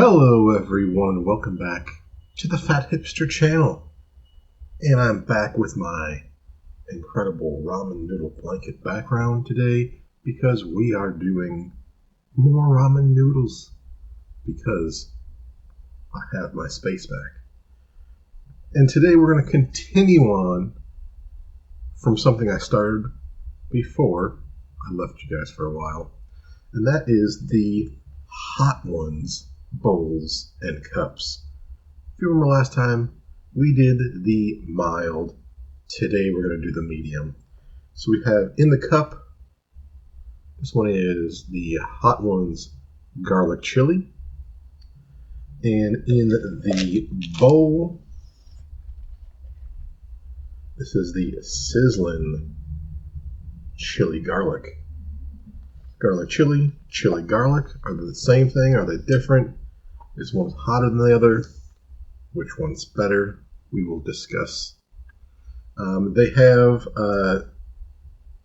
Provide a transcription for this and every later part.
Hello everyone, welcome back to the Fat Hipster channel. And I'm back with my incredible ramen noodle blanket background today because we are doing more ramen noodles because I have my space back. And today we're going to continue on from something I started before I left you guys for a while, and that is the Hot Ones bowls and cups. If you remember last time, we did the mild. Today we're going to do the medium. So we have in the cup, this one is the Hot Ones garlic chili. And in the bowl, this is the Sizzling chili garlic. Garlic chili, chili garlic. Are they the same thing? Are they different? Is one hotter than the other? Which one's better? We will discuss. They have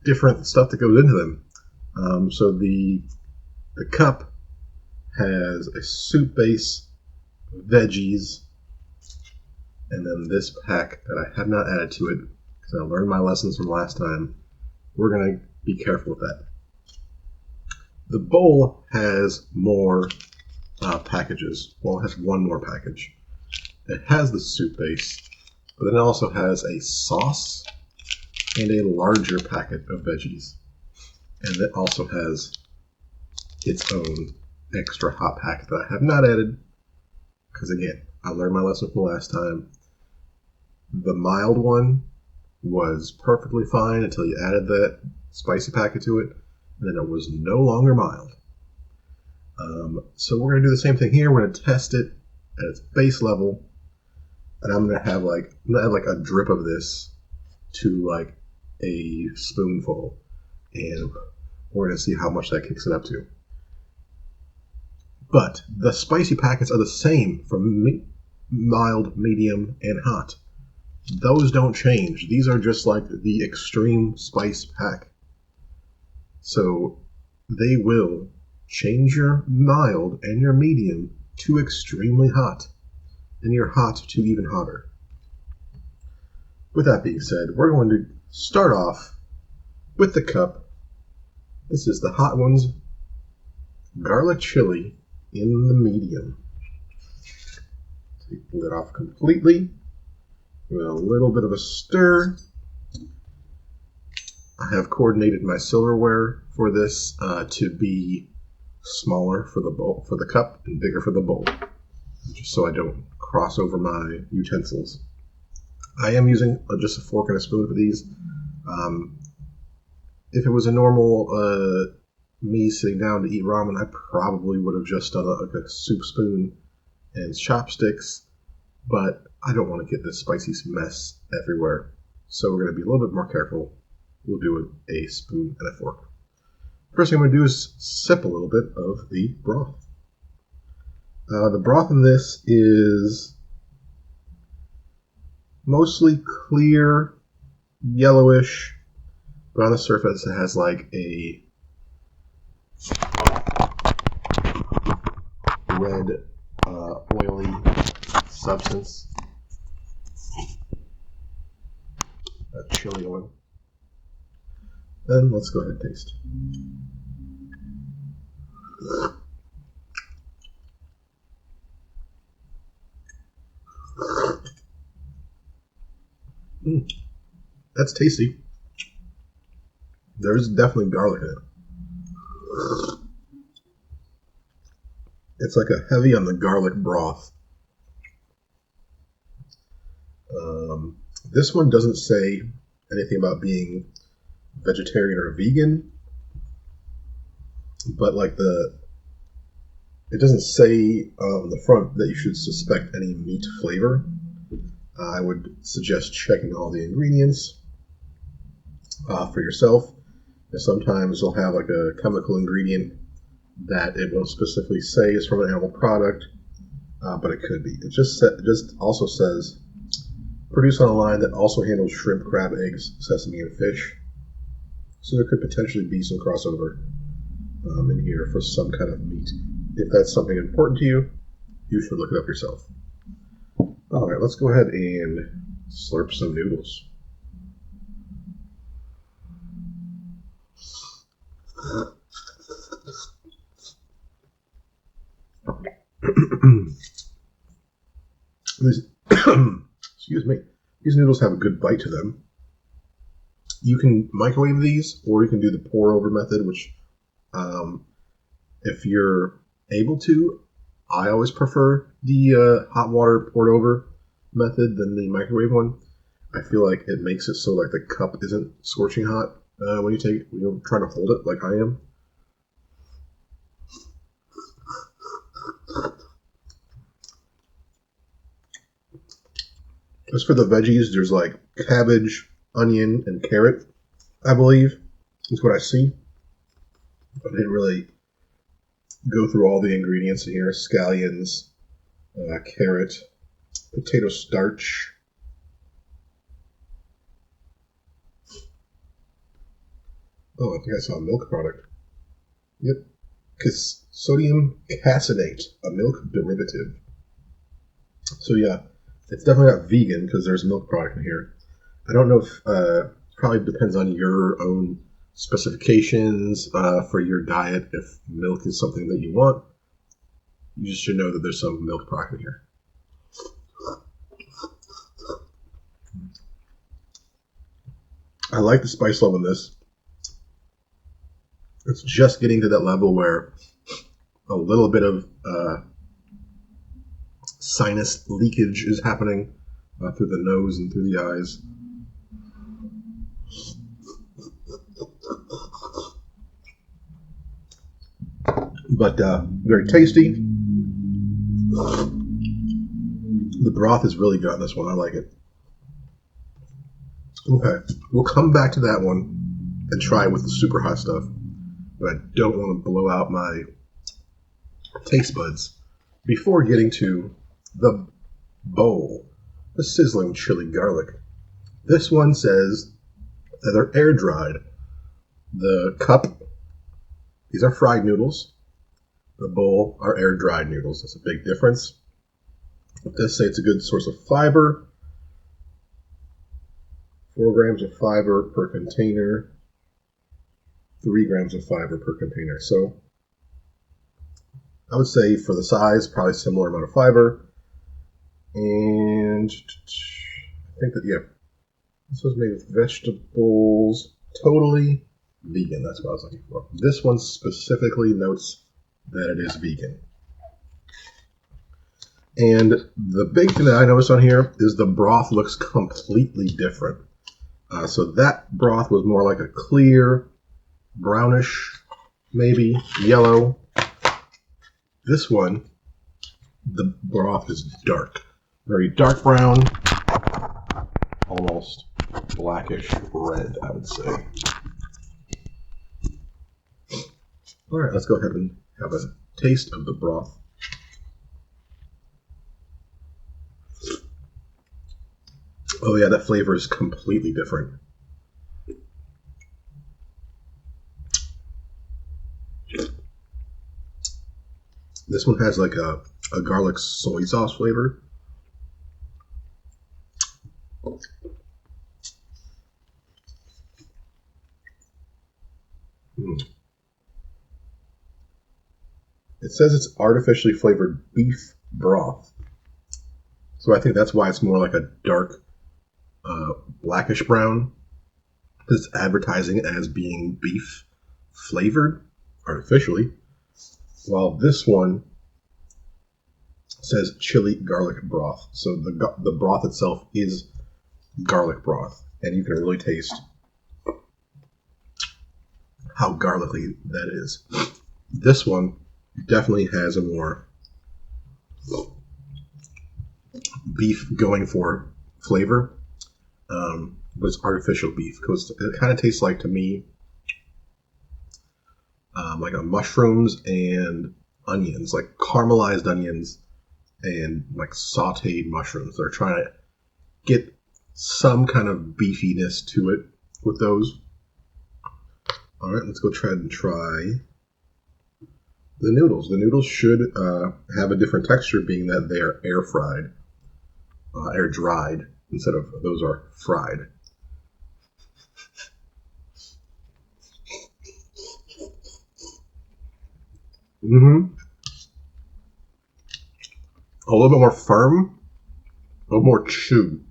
different stuff that goes into them. So the cup has a soup base, veggies, and then this pack that I have not added to it because I learned my lessons from last time. We're going to be careful with that. The bowl has more packages. Well, it has one more package. It has the soup base, but then it also has a sauce and a larger packet of veggies. And it also has its own extra hot packet that I have not added because, again, I learned my lesson from last time. The mild one was perfectly fine until you added that spicy packet to it, and then it was no longer mild. So we're going to do the same thing here. We're going to test it at its base level, and I'm going to add like a drip of this to like a spoonful, and we're going to see how much that kicks it up to. But the spicy packets are the same for mild, medium, and hot. Those don't change. These are just like the extreme spice pack. So they will change your mild and your medium to extremely hot, and your hot to even hotter. With that being said, we're going to start off with the cup. This is the Hot Ones garlic chili in the medium. Take the lid off completely. Give it a little bit of a stir. I have coordinated my silverware for this to be smaller for the bowl, for the cup, and bigger for the bowl, just so I don't cross over my utensils. I am using just a fork and a spoon for these. If it was a normal me sitting down to eat ramen, I probably would have just done a soup spoon and chopsticks, but I don't want to get this spicy mess everywhere, so we're going to be a little bit more careful. We'll do a spoon and a fork. First thing I'm going to do is sip a little bit of the broth. The broth in this is mostly clear, yellowish, but on the surface it has like a red, oily substance. Chili oil. Then let's go ahead and taste. That's tasty. There's definitely garlic in it. It's like a heavy on the garlic broth. This one doesn't say anything about being vegetarian or vegan, but like it doesn't say on the front that you should suspect any meat flavor. I would suggest checking all the ingredients for yourself. And sometimes they'll have like a chemical ingredient that it won't specifically say is from an animal product, but it could be. It just also says produced on a line that also handles shrimp, crab, eggs, sesame, and fish. So there could potentially be some crossover in here for some kind of meat. If that's something important to you, You should look it up yourself. All right, let's go ahead and slurp some noodles. Excuse me. These noodles have a good bite to them. You can microwave these, or you can do the pour over method, which, if you're able to, I always prefer the hot water poured over method than the microwave one. I feel like it makes it so like the cup isn't scorching hot when you're trying to hold it like I am. As for the veggies, there's like cabbage, onion, and carrot, I believe. That's what I see. I didn't really go through all the ingredients in here. Scallions, carrot, potato starch. Oh, I think I saw a milk product. Yep. Sodium caseinate, a milk derivative. So yeah, it's definitely not vegan because there's a milk product in here. I don't know if probably depends on your own specifications for your diet. If milk is something that you want, you just should know that there's some milk product in here. I like the spice level in this. It's just getting to that level where a little bit of sinus leakage is happening through the nose and through the eyes. But very tasty. The broth is really good on this one. I like it. Okay, we'll come back to that one and try it with the super hot stuff. But I don't want to blow out my taste buds before getting to the bowl, the sizzling chili garlic. This one says that they're air dried. The cup, these are fried noodles. The bowl are air dried noodles. That's a big difference. It does say it's a good source of fiber. 4 grams of fiber per container. 3 grams of fiber per container. So I would say for the size, probably similar amount of fiber. And I think that, yeah, this was made with vegetables. Totally vegan. That's what I was looking for. This one specifically notes that it is vegan. And the big thing that I noticed on here is the broth looks completely different. So that broth was more like a clear, brownish, maybe yellow. This one, the broth is dark. Very dark brown, almost blackish red, I would say. All right, let's go ahead and have a taste of the broth. Oh yeah, that flavor is completely different. This one has like a garlic soy sauce flavor. It says it's artificially flavored beef broth. So I think that's why it's more like a dark blackish brown. It's advertising it as being beef flavored artificially. While this one says chili garlic broth. So the broth itself is garlic broth. And you can really taste how garlicky that is. This one definitely has a more beef going for flavor. But it's artificial beef because it kind of tastes like, to me, like a mushrooms and onions, like caramelized onions and like sauteed mushrooms. They're trying to get some kind of beefiness to it with those. All right, let's go try. The noodles. The noodles should have a different texture, being that they are air fried, air dried, instead of those are fried. Mm-hmm. A little bit more firm, a little more chew.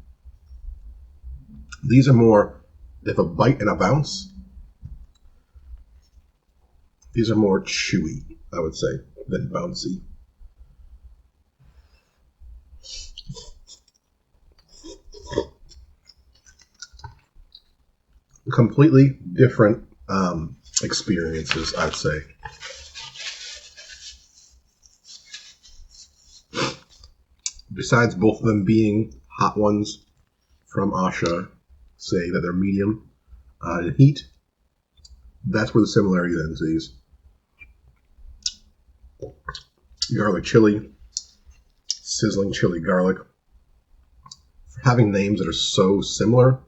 These are more, if a bite and a bounce. These are more chewy, I would say, than bouncy. Completely different experiences, I'd say. Besides both of them being hot ones from Asha, say that they're medium in heat, that's where the similarity ends. These garlic chili, sizzling chili garlic, having names that are so similar,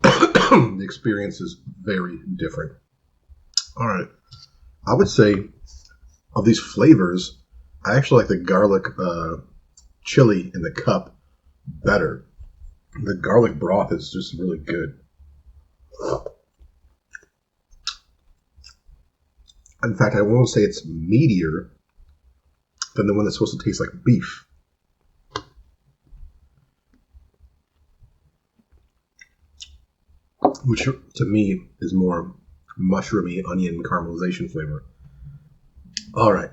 the experience is very different. All right, I would say of these flavors, I actually like the garlic chili in the cup better. The garlic broth is just really good. In fact, I won't say it's meatier than the one that's supposed to taste like beef. Which to me is more mushroomy onion caramelization flavor. All right.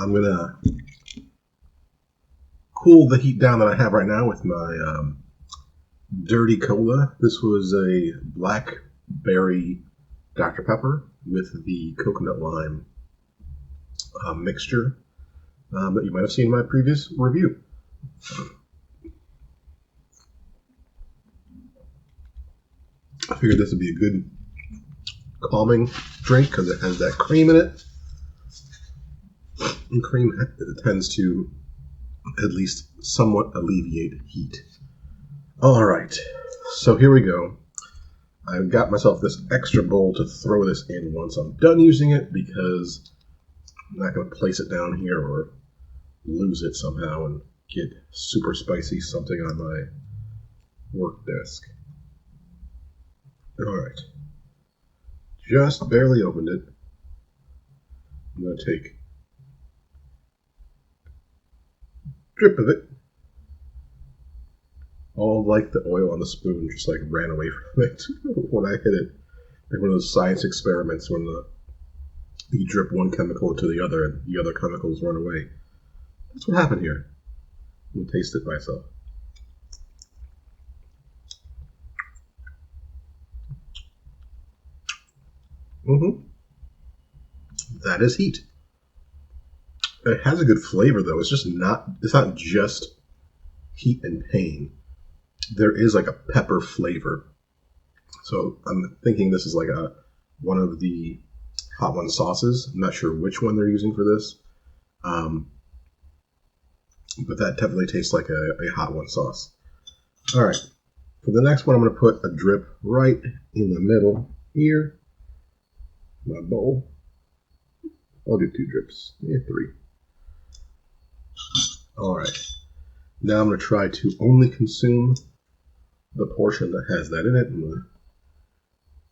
I'm going to cool the heat down that I have right now with my dirty cola. This was a blackberry Dr. Pepper with the coconut lime mixture that you might have seen in my previous review. I figured this would be a good calming drink because it has that cream in it. And cream tends to at least somewhat alleviate heat. All right, so here we go. I've got myself this extra bowl to throw this in once I'm done using it, because I'm not going to place it down here or lose it somehow and get super spicy something on my work desk. All right, just barely opened it. I'm going to take a drip of it. All like the oil on the spoon just like ran away from it when I hit it. Like one of those science experiments when you drip one chemical into the other and the other chemicals run away. That's what happened here. I'm gonna taste it myself. That is heat. It has a good flavor though. It's not just heat and pain. There is like a pepper flavor. So I'm thinking this is like one of the hot one sauces. I'm not sure which one they're using for this. But that definitely tastes like a hot one sauce. All right. For the next one, I'm going to put a drip right in the middle here. My bowl. I'll do 2 drips. 3. All right. Now I'm going to try to only consume the portion that has that in it. I'm going to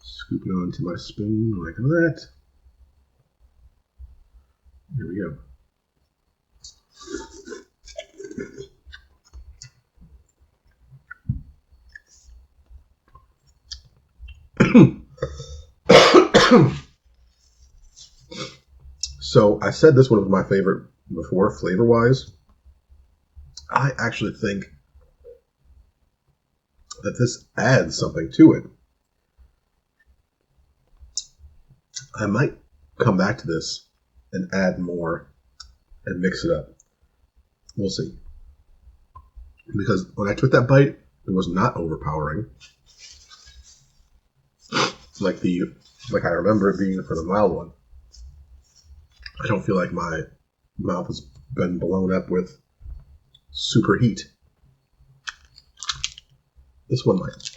scoop it onto my spoon like that. Here we go. So I said this one was my favorite before, flavor-wise. I actually think that this adds something to it. I might come back to this and add more and mix it up. We'll see. Because when I took that bite, it was not overpowering. Like I remember it being for the mild one. I don't feel like my mouth has been blown up with super heat. This one might.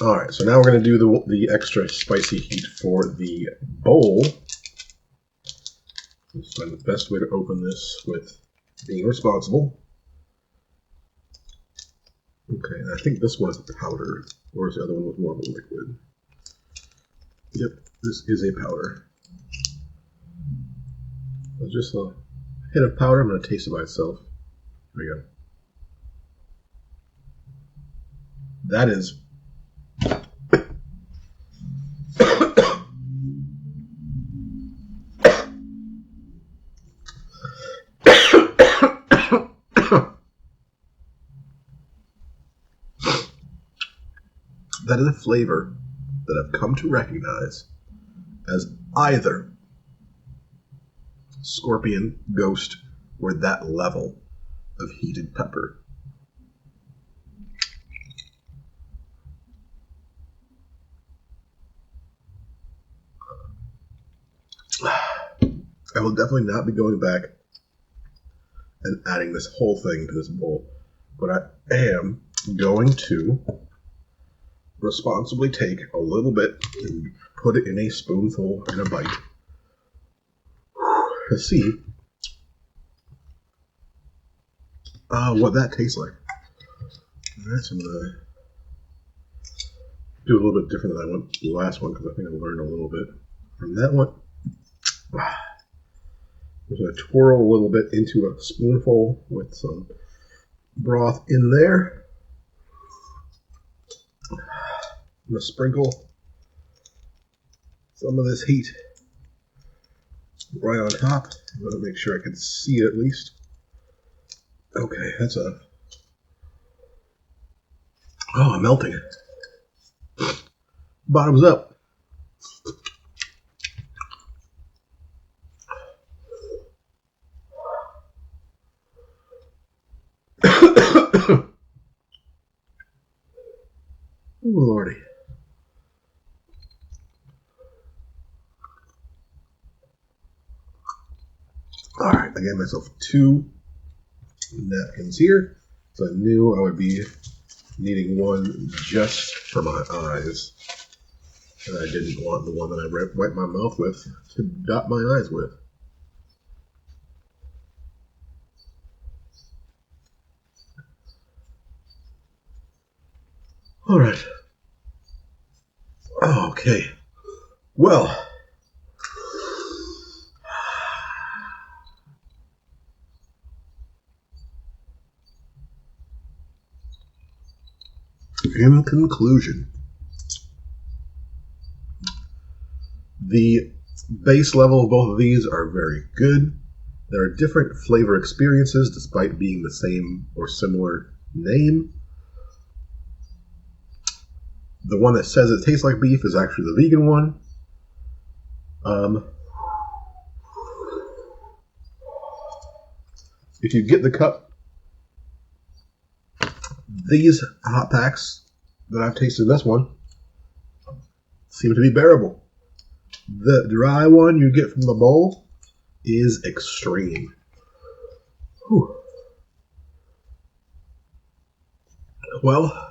All right, so now we're going to do the extra spicy heat for the bowl. Let's find the best way to open this with being responsible. Okay, and I think this one is a powder, whereas the other one was more of a liquid. Yep, this is a powder. So just a hit of powder. I'm going to taste it by itself. There we go. That is that is a flavor that I've come to recognize as either scorpion, ghost, or that level of heated pepper. I will definitely not be going back and adding this whole thing to this bowl, but I am going to responsibly take a little bit and put it in a spoonful in a bite to see what that tastes like. Alright, so I'm going to do a little bit different than I went the last one because I think I learned a little bit from that one. I'm going to twirl a little bit into a spoonful with some broth in there. I'm going to sprinkle some of this heat right on top. I'm going to make sure I can see it at least. Okay, that's enough. Oh, I'm melting. Bottoms up. Oh, Lordy. All right, I gave myself 2 napkins here. So I knew I would be needing one just for my eyes. And I didn't want the one that I wipe my mouth with to dot my eyes with. All right. Okay. Well. In conclusion, the base level of both of these are very good. There are different flavor experiences despite being the same or similar name. The one that says it tastes like beef is actually the vegan one. If you get the cup, these hot packs that I've tasted in this one seem to be bearable. The dry one you get from the bowl is extreme. Whew. Well,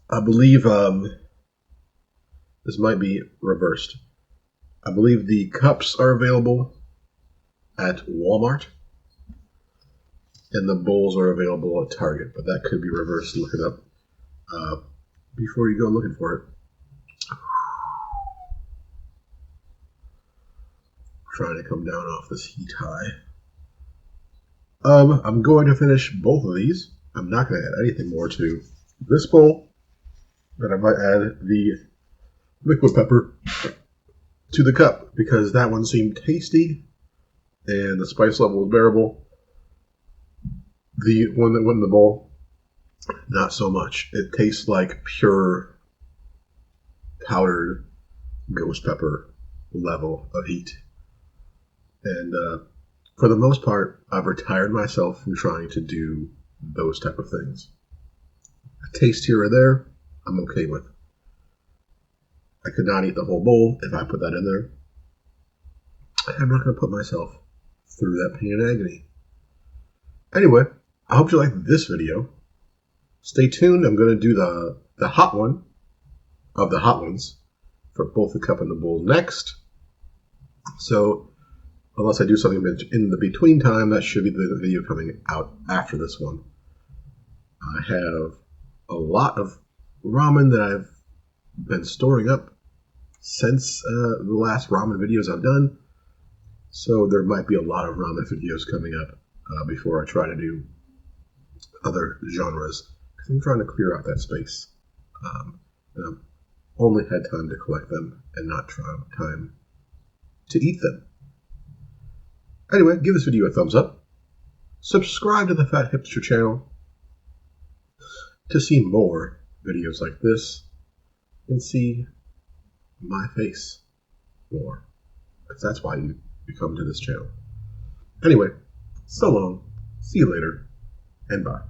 I believe this might be reversed. I believe the cups are available at Walmart, and the bowls are available at Target, but that could be reversed. Look it up before you go looking for it. Trying to come down off this heat high. I'm going to finish both of these. I'm not going to add anything more to this bowl, but I might add the liquid pepper to the cup because that one seemed tasty and the spice level was bearable. The one that went in the bowl, not so much. It tastes like pure powdered ghost pepper level of heat. And for the most part, I've retired myself from trying to do those type of things. A taste here or there, I'm okay with. I could not eat the whole bowl if I put that in there. I'm not going to put myself through that pain and agony. Anyway, I hope you liked this video. Stay tuned. I'm going to do the hot one of the hot ones for both the cup and the bowl next. So unless I do something in the between time, that should be the video coming out after this one. I have a lot of ramen that I've been storing up since the last ramen videos I've done. So there might be a lot of ramen videos coming up before I try to do other genres, because I'm trying to clear out that space. And I've only had time to collect them and not time to eat them. Anyway, give this video a thumbs up. Subscribe to the Fat Hipster channel to see more videos like this and see my face more, because that's why you come to this channel. Anyway, so long, see you later, and bye.